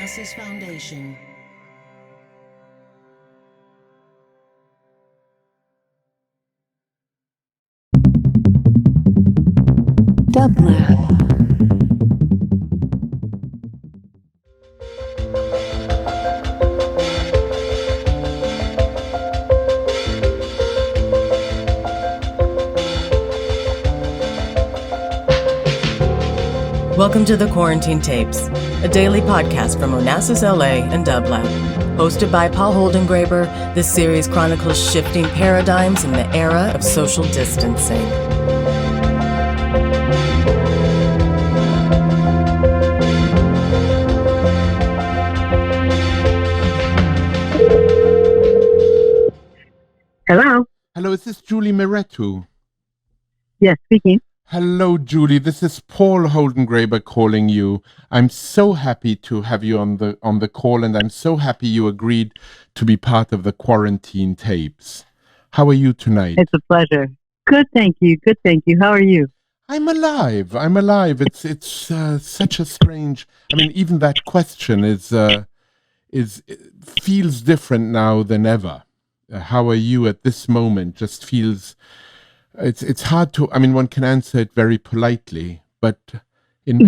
Onassis Foundation. Dublab. Welcome to the Quarantine Tapes, a daily podcast from Onassis LA and Dublab. Hosted by Paul Holdengraber, this series chronicles shifting paradigms in the era of social distancing. Hello. Hello, is this Julie Mehretu? Yes, speaking. Hello, Julie. This is Paul Holdengraber calling you. I'm so happy to have you on the call, and I'm so happy you agreed to be part of the Quarantine Tapes. How are you tonight? It's a pleasure. Good, thank you. Good, thank you. How are you? I'm alive. It's such a strange. I mean, even that question feels different now than ever. How are you at this moment? Just feels. It's hard to. I mean, one can answer it very politely, but in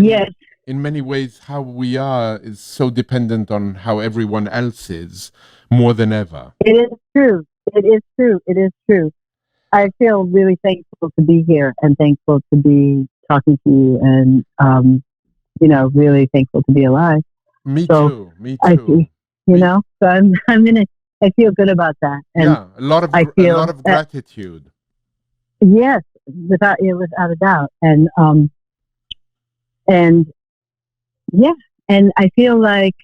many ways, how we are is so dependent on how everyone else is more than ever. It is true. It is true. It is true. I feel really thankful to be here and thankful to be talking to you, and really thankful to be alive. Me too. So I'm in it. I feel good about that. And yeah, a lot of gratitude. Yes, without a doubt, and I feel like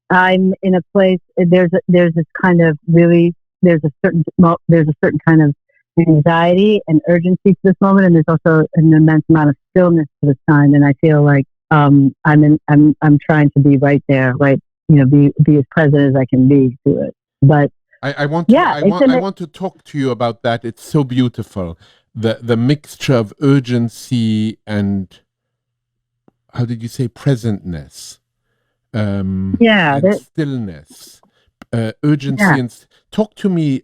I'm in a place. There's this kind of there's a certain kind of anxiety and urgency to this moment, and there's also an immense amount of stillness to this time. And I feel like I'm trying to be right there, right? Be as present as I can be to it. But I want to talk to you about that. It's so beautiful. The mixture of urgency and, how did you say, presentness? And stillness. Urgency and talk to me,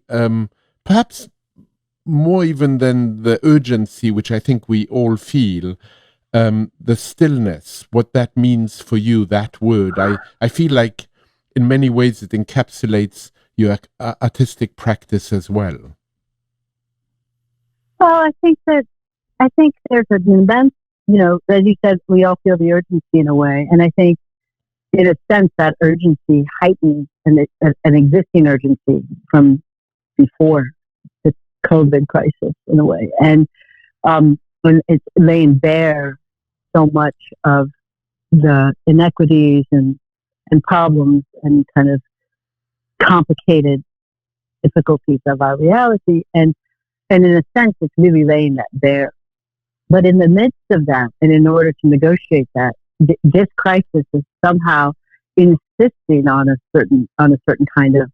perhaps more even than the urgency, which I think we all feel, the stillness, what that means for you, that word. I feel like in many ways it encapsulates your artistic practice as well. Well, I think there's an immense, as you said, we all feel the urgency in a way. And I think in a sense that urgency heightens an existing urgency from before the COVID crisis in a way. And when it's laying bare so much of the inequities and problems and kind of complicated difficulties of our reality. And in a sense, it's really laying that bare. But in the midst of that, and in order to negotiate that, this crisis is somehow insisting on a certain kind of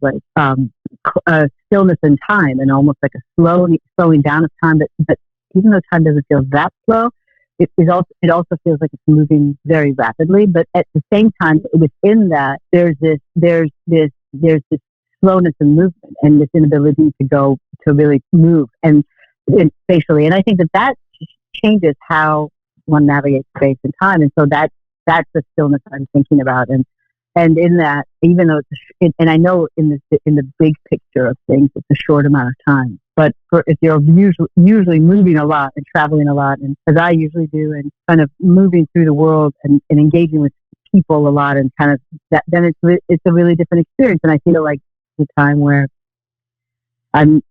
stillness in time, and almost like a slowing down of time. But even though time doesn't feel that slow, it also feels like it's moving very rapidly. But at the same time, within that, there's this slowness and movement, and this inability to really move and spatially. And I think that changes how one navigates space and time. And so that's the stillness I'm thinking about. And in that, even though and I know in the big picture of things, it's a short amount of time. But if you're usually moving a lot and traveling a lot, and as I usually do, and kind of moving through the world and engaging with people a lot, and kind of that, then it's a really different experience. And I feel like the time where I'm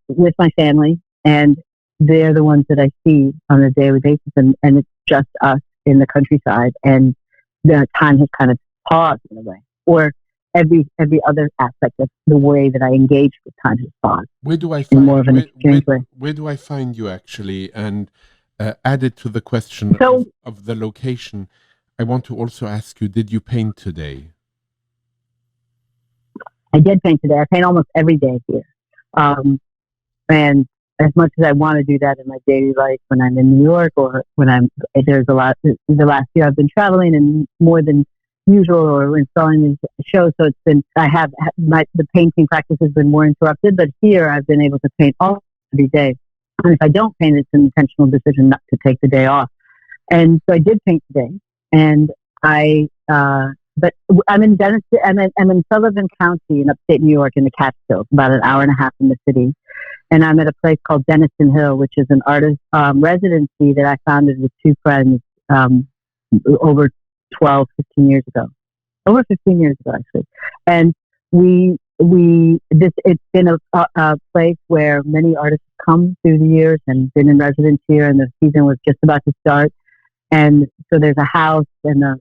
with my family, and they're the ones that I see on a daily basis, and it's just us in the countryside, and the time has kind of paused in a way, or every other aspect of the way that I engage with time has paused. Where do I find in more of an exchange way? Where do I find you actually? And added to the question of the location, I want to also ask you: did you paint today? I did paint today. I paint almost every day here. And as much as I want to do that in my daily life when I'm in New York, or when there's a lot, the last year I've been traveling, and more than usual or installing these shows. So it's been, the painting practice has been more interrupted, but here I've been able to paint all every day. And if I don't paint, it's an intentional decision not to take the day off. And so I did paint today, and but I'm in Sullivan County in upstate New York in the Catskills, about an hour and a half from the city. And I'm at a place called Denison Hill, which is an artist residency that I founded with two friends over 12, 15 years ago. Over 15 years ago, actually. And it's been a place where many artists come through the years and been in residence here, and the season was just about to start. And so there's a house and a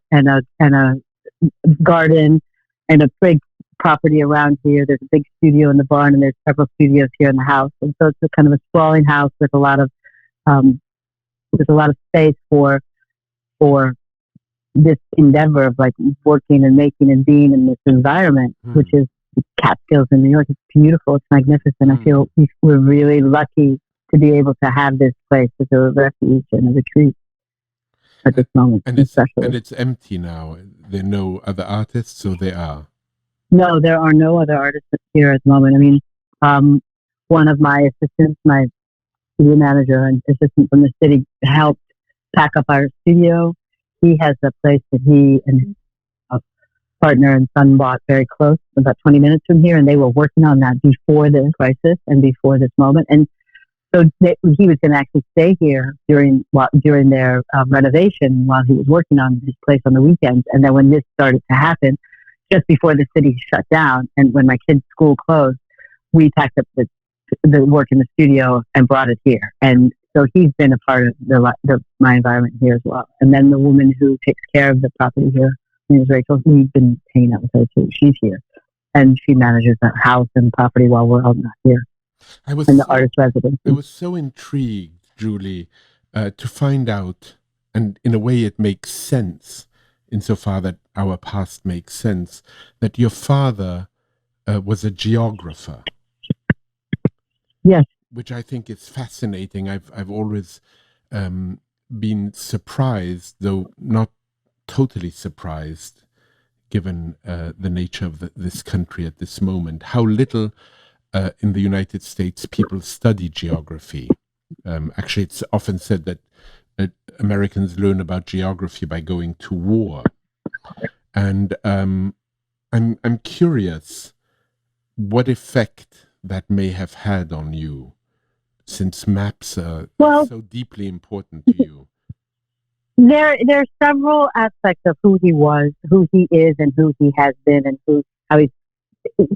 garden and a big property around here. There's a big studio in the barn, and there's several studios here in the house. And so it's a kind of a sprawling house with a lot of space for this endeavor of like working and making and being in this environment, which is the Catskills in New York. It's beautiful. It's magnificent. I feel we're really lucky to be able to have this place as a refuge and a retreat at this moment. And it's empty now. There are no other artists, so they are. No, there are no other artists here at the moment. I mean, one of my assistants, my studio manager and assistant from the city, helped pack up our studio. He has a place that he and his partner and son bought very close, about 20 minutes from here, and they were working on that before the crisis and before this moment. And so he was going to actually stay here during their renovation while he was working on his place on the weekends. And then when this started to happen, just before the city shut down, and when my kids' school closed, we packed up the work in the studio and brought it here. And so he's been a part of my environment here as well. And then the woman who takes care of the property here, her name is Rachel. We've been hanging out with her too. She's here, and she manages the house and the property while we're all not here. The artist residence. I was so intrigued, Julie, to find out, and in a way it makes sense, insofar that our past makes sense, that your father was a geographer. Yes. Which I think is fascinating. I've always been surprised, though not totally surprised, given the nature of this country at this moment, how little in the United States people study geography. Actually, it's often said that Americans learn about geography by going to war. And I'm curious what effect that may have had on you, since maps are so deeply important to you. There are several aspects of who he was, who he is, and who he has been, and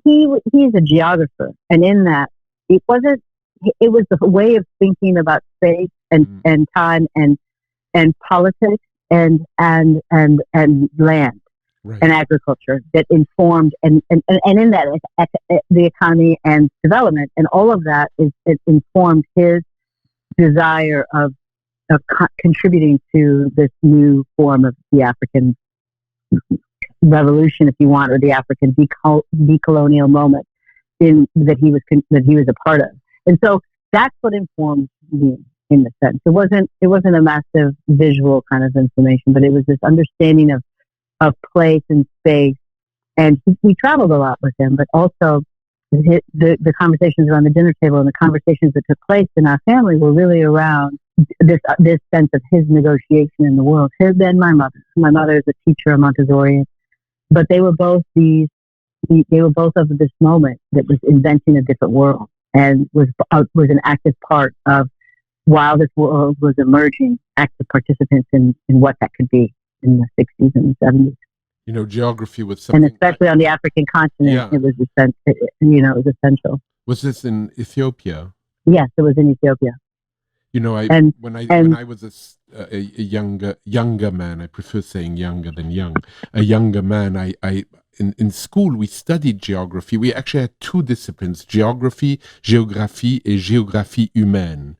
he's a geographer. And in that, it was a way of thinking about space and time and politics and land. Right. And agriculture that informed and in that the economy and development, and all of that it informed his desire of contributing to this new form of the African revolution, if you want, or the African decolonial moment that he was a part of. And so that's what informed me in the sense. It wasn't a massive visual kind of information, but it was this understanding of place and space. And we traveled a lot with him, but also the conversations around the dinner table and the conversations that took place in our family were really around this sense of his negotiation in the world. His and my mother. My mother is a teacher, a Montessorian, but they were both of this moment that was inventing a different world and was an active part of, while this world was emerging, active participants in what that could be in the 60s and the 70s. You know, geography was something... And especially on the African continent, it was essential. Was this in Ethiopia? Yes, it was in Ethiopia. You know, when I was a younger man, I prefer saying younger than young, a younger man, in school we studied geography. We actually had two disciplines, géographie et géographie humaine.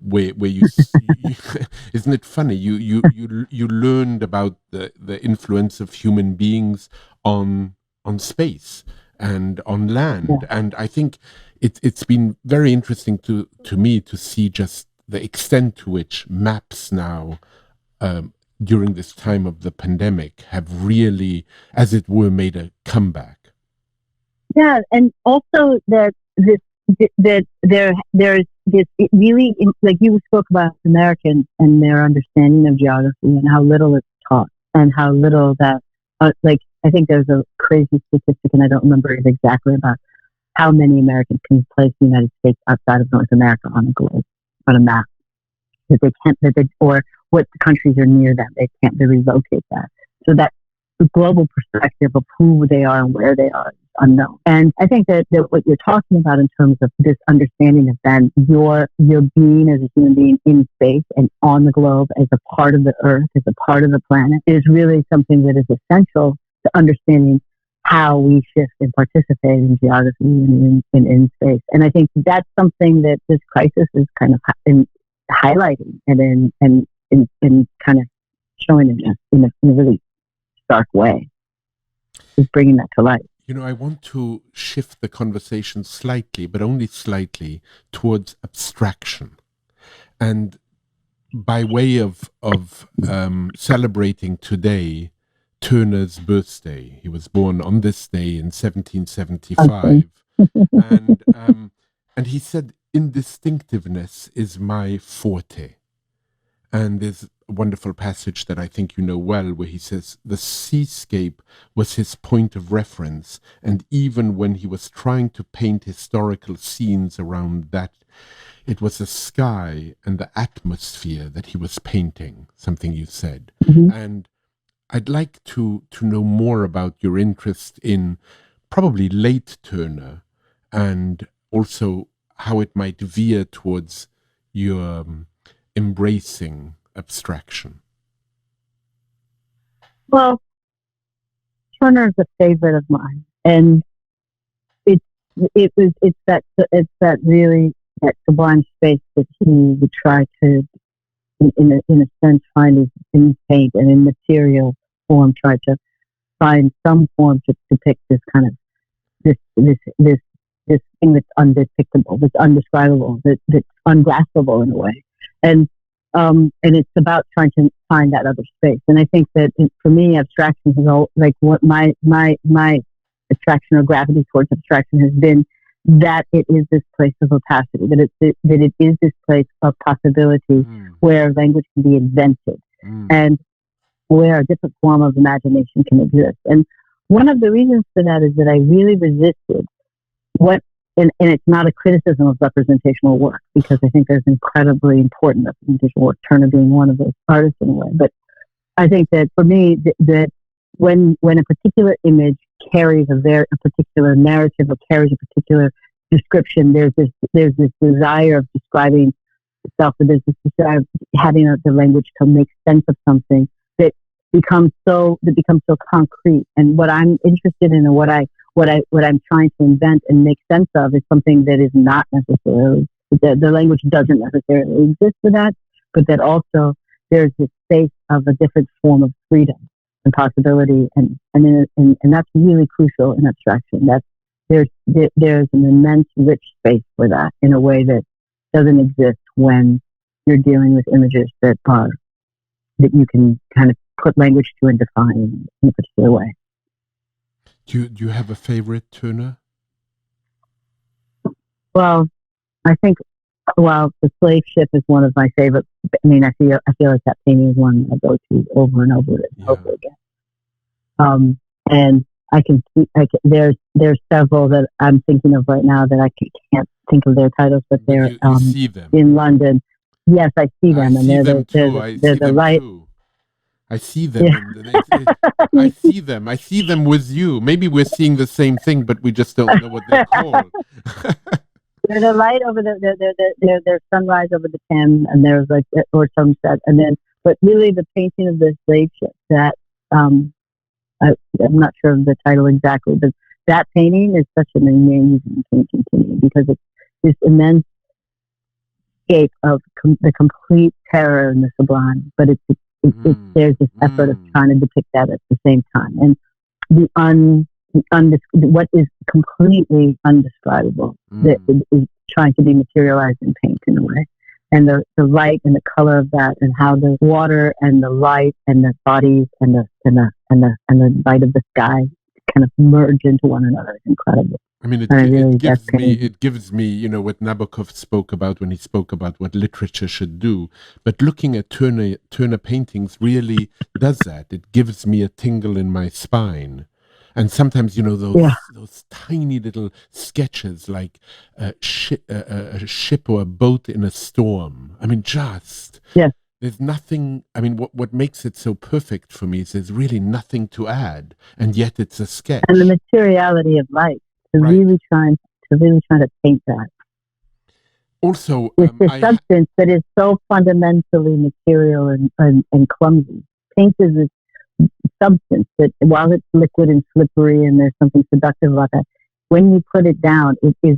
Where you isn't it funny? You learned about the influence of human beings on space and on land, and I think it's been very interesting to me to see just the extent to which maps now during this time of the pandemic have really, as it were, made a comeback. Yeah, and also that there's this really, like you spoke about Americans and their understanding of geography and how little it's taught and how little that, like I think there's a crazy statistic and I don't remember it exactly about how many Americans can place the United States outside of North America on a globe, on a map, that they can't, or what countries are near them, they can't really locate that. So that the global perspective of who they are and where they are is unknown. And I think that what you're talking about in terms of this understanding of then your being as a human being in space and on the globe as a part of the earth, as a part of the planet, is really something that is essential to understanding how we shift and participate in geography and in space. And I think that's something that this crisis is kind of highlighting and in kind of showing in a really stark way, is bringing that to light. You know, I want to shift the conversation slightly, but only slightly, towards abstraction. And by way of celebrating today Turner's birthday, he was born on this day in 1775, and he said, "Indistinctiveness is my forte." And there's a wonderful passage that I think you know well, where he says, the seascape was his point of reference, and even when he was trying to paint historical scenes around that, it was the sky and the atmosphere that he was painting, something you said. Mm-hmm. And I'd like to know more about your interest in probably late Turner, and also how it might veer towards your embracing abstraction. Well, Turner is a favorite of mine, and it's that really that sublime space that he would try to, in a sense, find in paint and in material form, try to find some form to depict this kind of this thing that's undepictable, that's undescribable, that's ungraspable in a way, and it's about trying to find that other space. And I think that for me, abstraction is all like what my attraction or gravity towards abstraction has been, that it is this place of opacity, that it is this place of possibility where language can be invented and where a different form of imagination can exist. And one of the reasons for that is that I really resisted and it's not a criticism of representational work, because I think there's incredibly important representational work, Turner being one of those artists in a way. But I think that for me, that when a particular image carries a particular narrative or carries a particular description, there's this desire of describing itself, or there's this desire of having the language to make sense of something that becomes so concrete. And what I'm interested in, and what I'm trying to invent and make sense of, is something that is not necessarily, the language doesn't necessarily exist for that, but that also there's this space of a different form of freedom and possibility, and that's really crucial in abstraction. That there's an immense rich space for that in a way that doesn't exist when you're dealing with images that you can kind of put language to and define in a particular way. Do you have a favorite Turner? Well, I think, the Slave Ship is one of my favorite. I mean, I feel like that painting is one I go to over and over and over again. And there's several that I'm thinking of right now that I can't think of their titles, but they're you see them in London. Yes, I see them, and they're the light. I see them. I see them. I see them with you. Maybe we're seeing the same thing, but we just don't know what they're called. They're the light over their sunrise over the Thames, and there's or sunset, and then, but really the painting of the Slave Ship, that I'm not sure of the title exactly, but that painting is such an amazing painting to me, because it's this immense scape of the complete terror and the sublime, but there's this effort of trying to depict that at the same time, and what is completely undescribable that is trying to be materialized in paint in a way. and the light and the color of that, and how the water and the light and the bodies and the light of the sky kind of merge into one another. It's incredible. I mean, it gives me, you know, what Nabokov spoke about when he spoke about what literature should do. But looking at Turner paintings really does that. It gives me a tingle in my spine. And sometimes, you know, those tiny little sketches like a ship or a boat in a storm. I mean, there's nothing. I mean, what makes it so perfect for me is there's really nothing to add, and yet it's a sketch. And the materiality of light. Really trying to paint that. Also, it's a substance that is so fundamentally material and clumsy. Paint is a substance that, while it's liquid and slippery, and there's something seductive about that, when you put it down, it is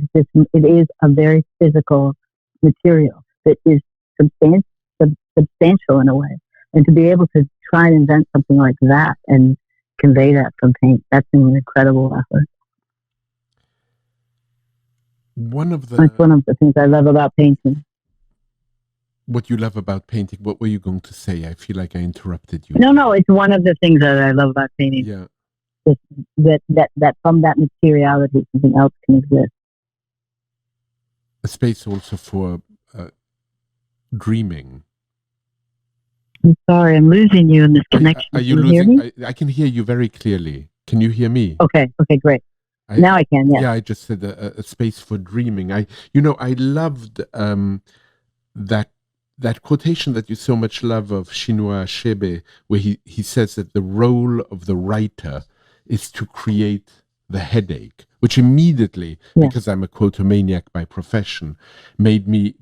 a very physical material that is substantial in a way. And to be able to try and invent something like that and convey that from paint, that's an incredible effort. That's one of the things I love about painting. What you love about painting? What were you going to say? I feel like I interrupted you. No, it's one of the things that I love about painting. Yeah. That from that materiality, something else can exist. A space also for dreaming. I'm sorry, I'm losing you in this connection. Are you losing? Hear me? I can hear you very clearly. Can you hear me? Okay, great. Now I can, yes. Yeah, I just said a space for dreaming. I loved that quotation that you so much love of Chinua Achebe, where he says that the role of the writer is to create the headache, which immediately, because I'm a quotomaniac by profession, made me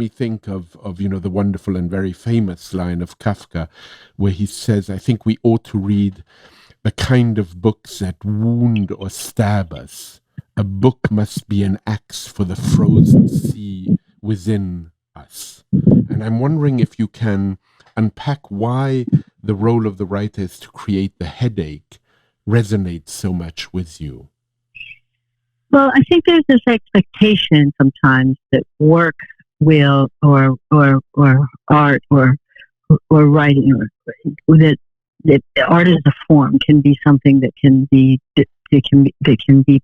think of you know, the wonderful and very famous line of Kafka, where he says, "I think we ought to read the kind of books that wound or stab us. A book must be an axe for the frozen sea within us." And I'm wondering if you can unpack why the role of the writer is to create the headache resonates so much with you. Well, I think there's this expectation sometimes that work will, or art, or writing, or that art as a form can be something that can be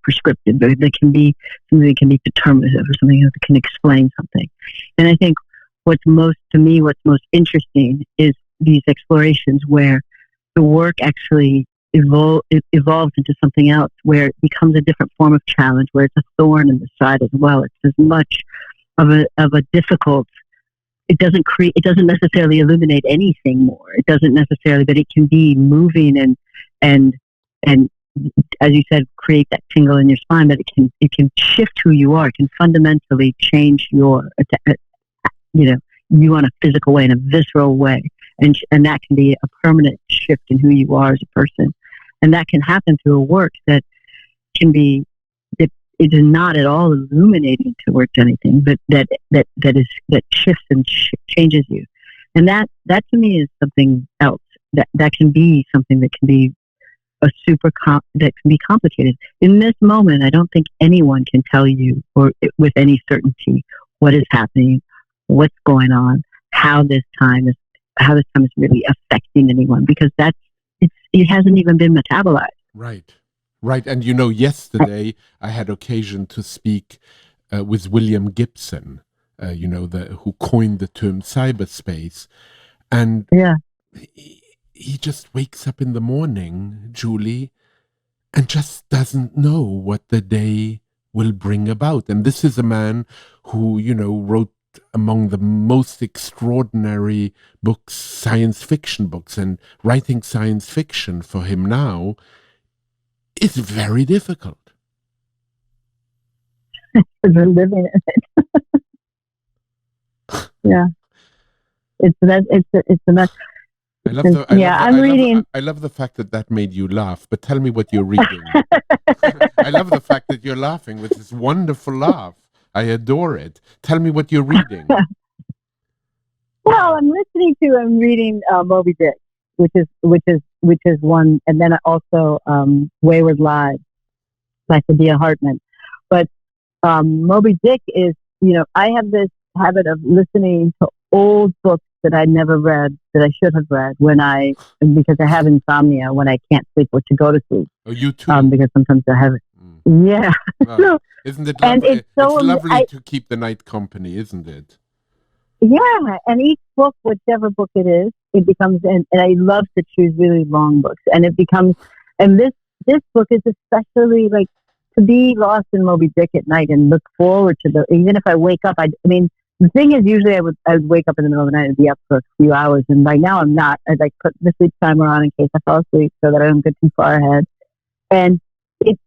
prescriptive, that can be something that can be determinative, or something that can explain something. And I think what's most interesting is these explorations where the work actually evolves into something else, where it becomes a different form of challenge, where it's a thorn in the side as well. It's as much of a difficult. It doesn't necessarily illuminate anything more. It doesn't necessarily, but it can be moving and as you said, create that tingle in your spine. But it can shift who you are. It can fundamentally change you on a physical way, in a visceral way, and that can be a permanent shift in who you are as a person. And that can happen through a work that can be. It is not at all illuminating towards anything, but that shifts and changes you, and that to me is something else. That can be something that can be that can be complicated. In this moment, I don't think anyone can tell you, or with any certainty, what is happening, what's going on, how this time is really affecting anyone, because it hasn't even been metabolized. Right. And you know, yesterday I had occasion to speak with William Gibson, who coined the term cyberspace. And he just wakes up in the morning, Julie, and just doesn't know what the day will bring about. And this is a man who, wrote among the most extraordinary books, science fiction books, and writing science fiction for him now is very difficult. We're living in it. Yeah. It's a mess. I love the fact that made you laugh, but tell me what you're reading. I love the fact that you're laughing with this wonderful laugh. I adore it. Tell me what you're reading. Well, I'm reading Moby Dick, which is one, and then also Wayward Lives by Sadia Hartman. But Moby Dick is I have this habit of listening to old books that I never read that I should have read because I have insomnia when I can't sleep or to go to sleep. Oh, you too. Because sometimes I have it. Yeah. Well, isn't it lovely? It's lovely to keep the night company, isn't it? Yeah, and each book, whichever book it is, it becomes, and I love to choose really long books, and it becomes, and this book is especially like to be lost in Moby Dick at night and look forward to even if I wake up, I mean, the thing is, usually I would wake up in the middle of the night and be up for a few hours, and right now I'm not. I'd like put the sleep timer on in case I fall asleep so that I don't get too far ahead, and it's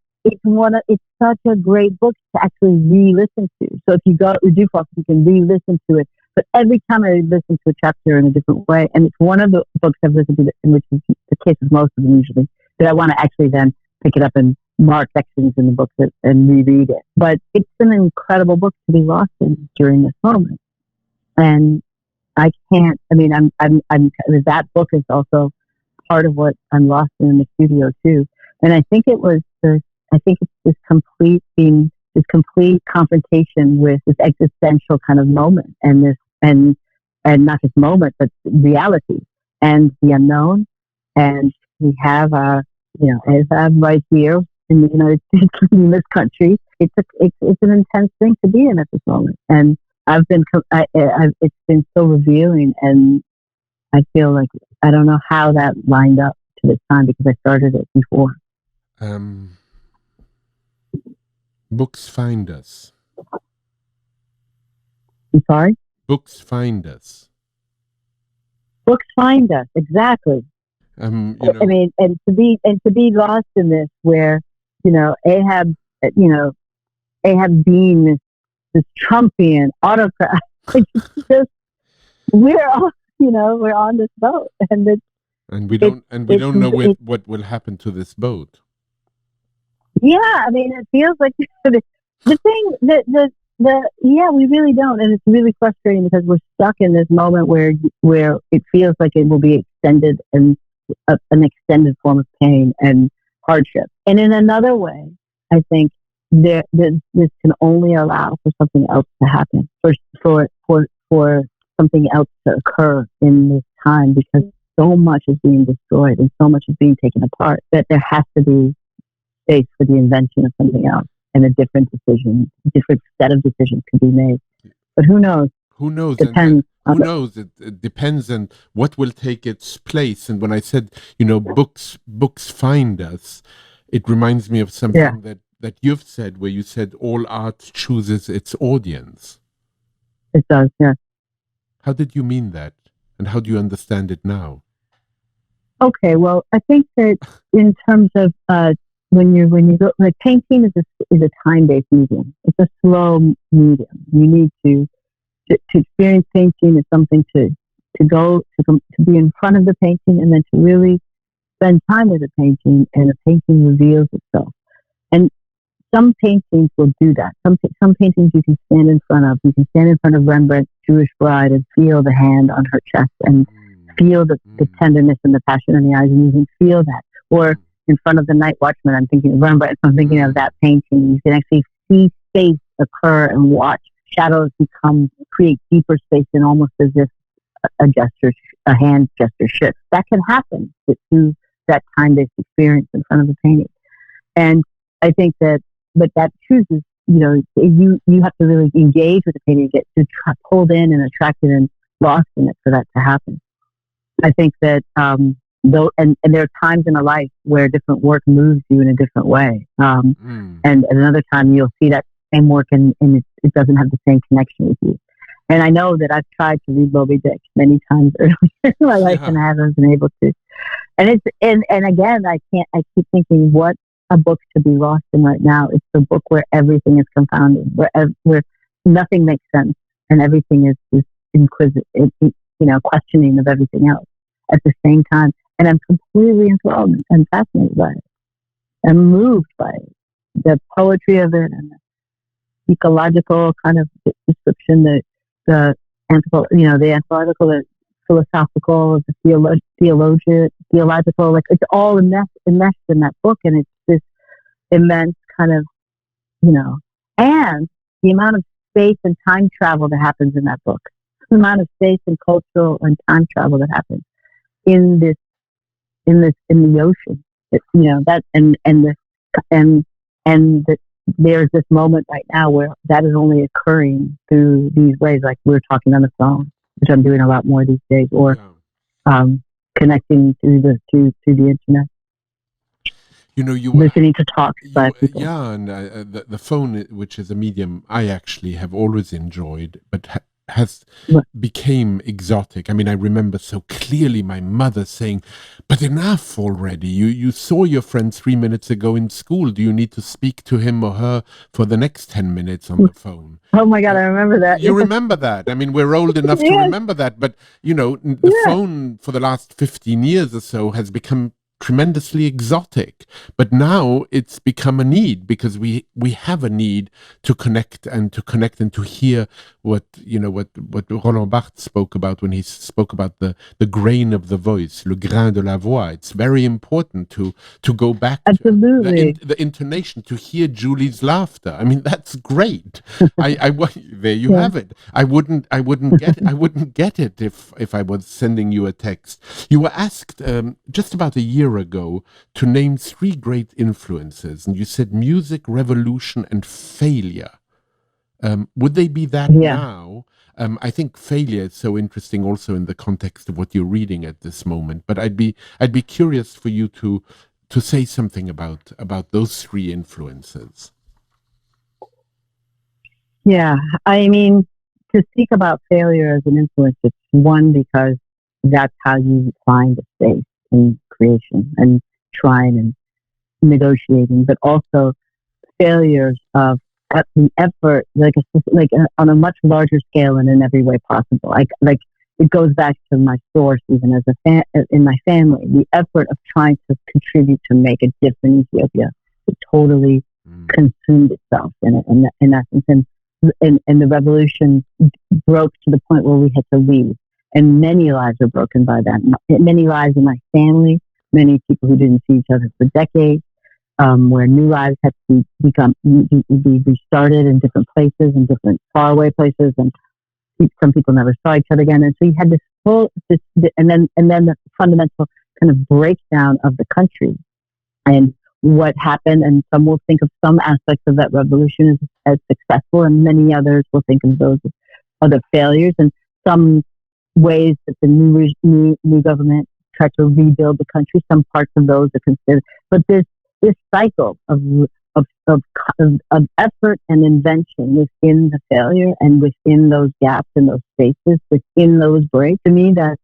such a great book to actually re-listen to. So if you do fall asleep, you can re-listen to it. But every time I listen to a chapter in a different way, and it's one of the books I've listened to, in which is the case of most of them usually, that I want to actually then pick it up and mark sections in the book and reread it. But it's an incredible book to be lost in during this moment. And I can't, I mean, that book is also part of what I'm lost in the studio too. And I think it's this complete confrontation with this existential kind of moment and not just moment, but reality and the unknown. And we have as I'm right here in the United States, in this country, it's an intense thing to be in at this moment. And it's been so revealing, and I feel like I don't know how that lined up to this time because I started it before. Books find us. I'm sorry? Books find us. Books find us, exactly. I mean, and to be lost in this, where Ahab being this Trumpian autocrat, just we're on this boat, and we don't know what will happen to this boat. Yeah, I mean, it feels like the thing we really don't, and it's really frustrating because we're stuck in this moment where it feels like it will be extended and an extended form of pain and hardship. And in another way, I think this can only allow for something else to happen, for something else to occur in this time, because so much is being destroyed and so much is being taken apart that there has to be space for the invention of something else, and a different set of decisions can be made. But who knows? Who knows? Depends. Who knows? It depends on what will take its place. And when I said, books find us, it reminds me of something that you've said, where you said all art chooses its audience. It does, yeah. How did you mean that? And how do you understand it now? Okay, well, I think that in terms of when you go, like, painting is a time-based medium. It's a slow medium. You need to experience painting is something to be in front of the painting, and then to really spend time with the painting, and the painting reveals itself. And some paintings will do that. Some paintings you can stand in front of. You can stand in front of Rembrandt's Jewish Bride and feel the hand on her chest, and feel the tenderness and the passion in the eyes, and you can feel that. Or in front of the Night Watchman, I'm thinking of Rembrandt, I'm thinking of that painting. You can actually see space occur and watch shadows create deeper space, and almost as if a hand gesture shifts. That can happen through that time-based experience in front of the painting. And I think that, but that chooses, you have to really engage with the painting, get pulled in and attracted and lost in it for that to happen. I think that, and there are times in a life where different work moves you in a different way. And at another time you'll see that same work and it doesn't have the same connection with you. And I know that I've tried to read Moby Dick many times earlier in my life, and I haven't been able to. And again, I keep thinking, what a book to be lost in right now. It's the book where everything is confounded, where nothing makes sense, and everything is inquisitive, questioning of everything else at the same time. And I'm completely enthralled and fascinated by it. I'm moved by it. The poetry of it, and the ecological kind of description, the anthropological, the philosophical, the theological, like, it's all enmeshed in that book. And it's this immense kind of, and the amount of space and time travel that happens in that book, the amount of space and cultural and time travel that happens in the ocean. There's this moment right now where that is only occurring through these ways, like we're talking on the phone, which I'm doing a lot more these days, or connecting through the internet. Listening to talks by people. Yeah, and the phone, which is a medium I actually have always enjoyed, but has became exotic. I mean, I remember so clearly my mother saying, "But enough already. You saw your friend 3 minutes ago in school. Do you need to speak to him or her for the next 10 minutes on the phone?" Oh my God, I remember that. You remember that? I mean, we're old enough to remember that. But the phone for the last 15 years or so has become tremendously exotic, but now it's become a need, because we have a need to connect and to hear what Roland Barthes spoke about when he spoke about the grain of the voice, le grain de la voix. It's very important to go back Absolutely. to the intonation, to hear Julie's laughter. I mean, that's great. There you have it. I wouldn't get it if I was sending you a text. You were asked just about a year ago to name 3 great influences, and you said music, revolution, and failure. Would they be that now? I think failure is so interesting also in the context of what you're reading at this moment, but I'd be curious for you to say something about those 3 influences. Yeah, I mean, to speak about failure as an influence, it's one, because that's how you find a space in creation and trying and negotiating, but also failures of the effort, on a much larger scale and in every way possible. Like it goes back to my source, even as in my family, the effort of trying to contribute to make a different Ethiopia. It totally consumed itself in essence, and the revolution broke to the point where we had to leave. And many lives were broken by that. Many lives in my family, many people who didn't see each other for decades, where new lives had to be restarted in different places, in different faraway places, and some people never saw each other again. And so you had and then the fundamental kind of breakdown of the country and what happened. And some will think of some aspects of that revolution as successful, and many others will think of those as other failures. And some ways that the new government tried to rebuild the country, some parts of those are considered. But this cycle of effort and invention within the failure, and within those gaps and those spaces, within those breaks, to me that's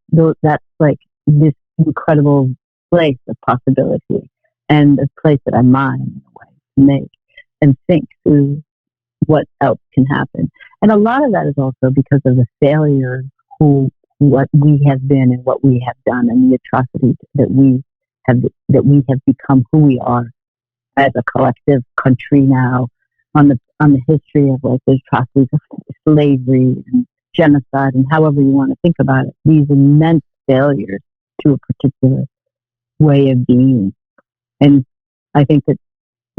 like this incredible place of possibility, and a place that I mine in a way to make and think through what else can happen. And a lot of that is also because of the failures what we have been and what we have done, and the atrocities that we have become who we are as a collective country now, on the history of like the atrocities of slavery and genocide, and however you want to think about it, these immense failures to a particular way of being. And I think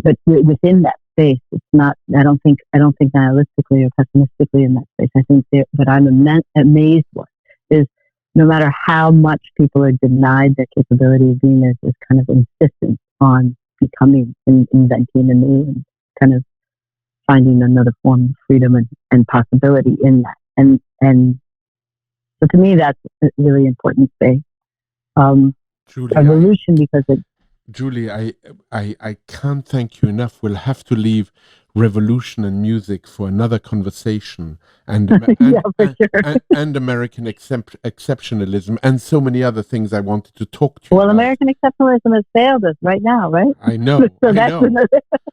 but within that space, it's not. I don't think nihilistically or pessimistically in that space. I think that I'm amazed what is, no matter how much people are denied their capability of being, there's this kind of insistence on becoming and inventing anew and kind of finding another form of freedom and possibility in that. And so to me, that's a really important space. Julie, evolution, because it. Julie, I can't thank you enough. We'll have to leave revolution and music for another conversation, and and American exceptionalism, and so many other things I wanted to talk to you about. American exceptionalism has failed us right now, right? I know.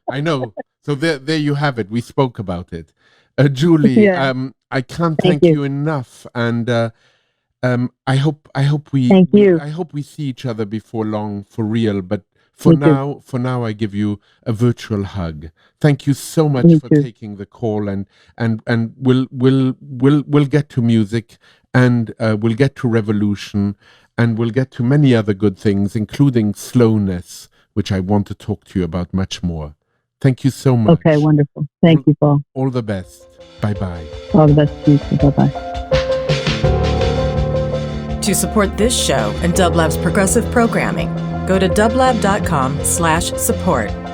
I know. So there you have it. We spoke about it. Julie, I can't thank you enough, and I hope we see each other before long, for real. But for now, I give you a virtual hug. Thank you so much for taking the call, and we'll get to music, and we'll get to revolution, and we'll get to many other good things, including slowness, which I want to talk to you about much more. Thank you so much. Okay, wonderful. Thank you, Paul. All the best. Bye-bye. All the best to you. Bye-bye. To support this show and Dublab's progressive programming, go to dublab.com/support.